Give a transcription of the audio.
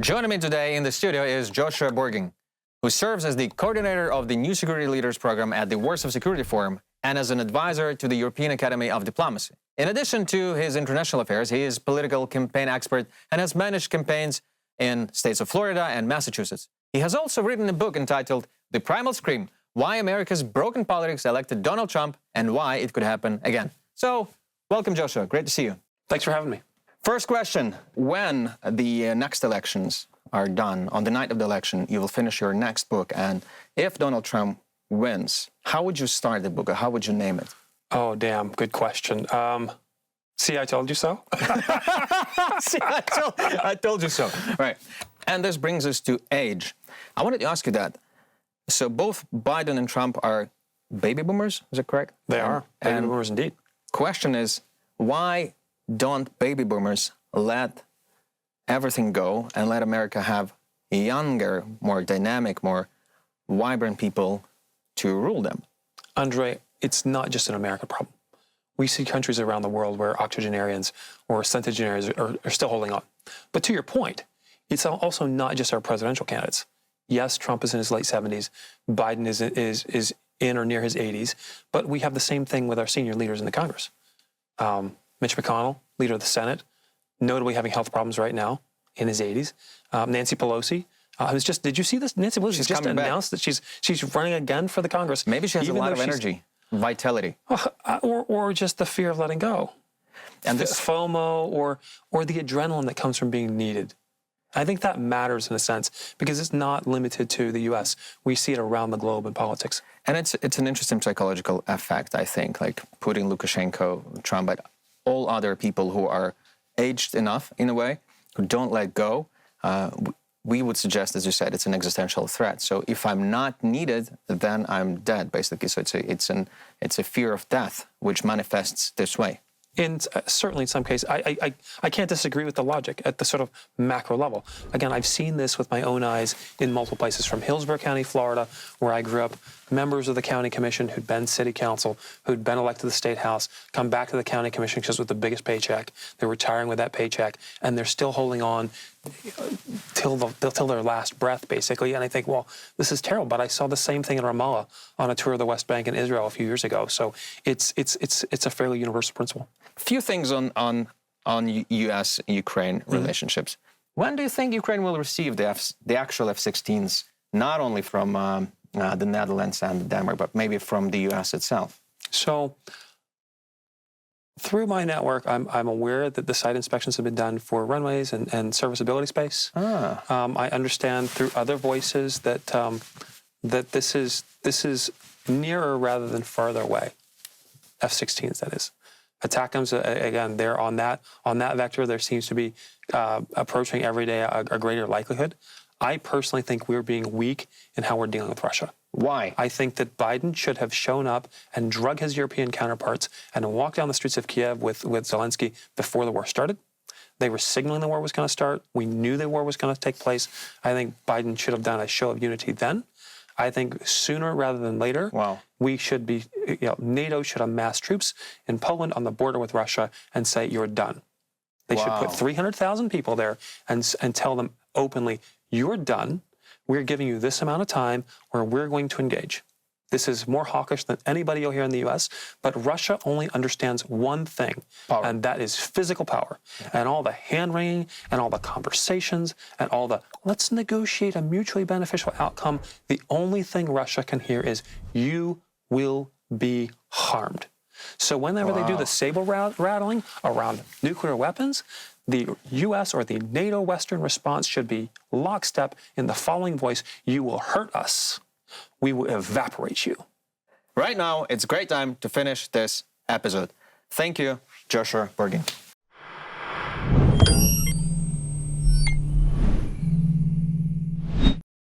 Joining me today in the studio is Joshua Burgin, who serves as the coordinator of the New Security Leaders Program at the Warsaw Security Forum and as an advisor to the European Academy of Diplomacy. In addition to his international affairs, he is a political campaign expert and has managed campaigns in states of Florida and Massachusetts. He has also written a book entitled The Primal Scream: Why America's Broken Politics Elected Donald Trump and Why It Could Happen Again. So, welcome, Joshua. Great to see you. Thanks for having me. First question, when the next elections are done, on the night of the election, you will finish your next book, and if Donald Trump wins, how would you start the book, or how would you name it? Oh, damn, good question. See, I told you so? See, I told you so. Right. And this brings us to age. I wanted to ask you that. So both Biden and Trump are baby boomers, is that correct? They are, baby boomers indeed. Question is, why don't baby boomers let everything go and let America have younger, more dynamic, more vibrant people to rule them? Andre, it's not just an American problem. We see countries around the world where octogenarians or centenarians are still holding on. But to your point, it's also not just our presidential candidates. Yes, Trump is in his late 70s. Biden is in or near his 80s. But we have the same thing with our senior leaders in the Congress. Mitch McConnell, leader of the Senate, notably having health problems right now, in his 80s. Nancy Pelosi, who's just, did you see this? Nancy Pelosi just announced that she's running again for the Congress. Maybe she has a lot of energy, vitality. Or just the fear of letting go. And this FOMO or the adrenaline that comes from being needed. I think that matters in a sense because it's not limited to the U.S. We see it around the globe in politics. And it's an interesting psychological effect, I think, like putting Lukashenko, Trump, but all other people who are aged enough, in a way, who don't let go. We would suggest, as you said, it's an existential threat. So if I'm not needed, then I'm dead, basically. So it's a fear of death, which manifests this way. And certainly in some cases, I can't disagree with the logic at the sort of macro level. Again, I've seen this with my own eyes in multiple places, from Hillsborough County, Florida, where I grew up, members of the county commission who'd been city council, who'd been elected to the state house, come back to the county commission because it was the biggest paycheck. They're retiring with that paycheck, and they're still holding on till their last breath, basically. And I think, well, this is terrible. But I saw the same thing in Ramallah on a tour of the West Bank in Israel a few years ago. So it's a fairly universal principle. A few things on U.S.-Ukraine relationships. When do you think Ukraine will receive the actual F-16s, not only from the Netherlands and Denmark, but maybe from the U.S. itself? So through my network, I'm aware that the site inspections have been done for runways and serviceability space. I understand through other voices that that this is nearer rather than farther away. F-16s, that is. ATACMS, again, they're on that vector. There seems to be approaching every day a greater likelihood. I personally think we're being weak in how we're dealing with Russia. Why? I think that Biden should have shown up and drug his European counterparts and walked down the streets of Kiev with Zelensky before the war started. They were signaling the war was going to start. We knew the war was going to take place. I think Biden should have done a show of unity then. I think sooner rather than later, we should be, NATO should amass troops in Poland on the border with Russia and say, you're done. They should put 300,000 people there and tell them openly, you're done. We're giving you this amount of time where we're going to engage. This is more hawkish than anybody you'll hear in the U.S., but Russia only understands one thing, and that is physical power. Yeah. And all the hand-wringing and all the conversations and all the, let's negotiate a mutually beneficial outcome, the only thing Russia can hear is, you will be harmed. So whenever they do the saber rattling around nuclear weapons, the U.S. or the NATO Western response should be lockstep in the following voice: you will hurt us. We will evaporate you. Right now, it's a great time to finish this episode. Thank you, Joshua Burgin.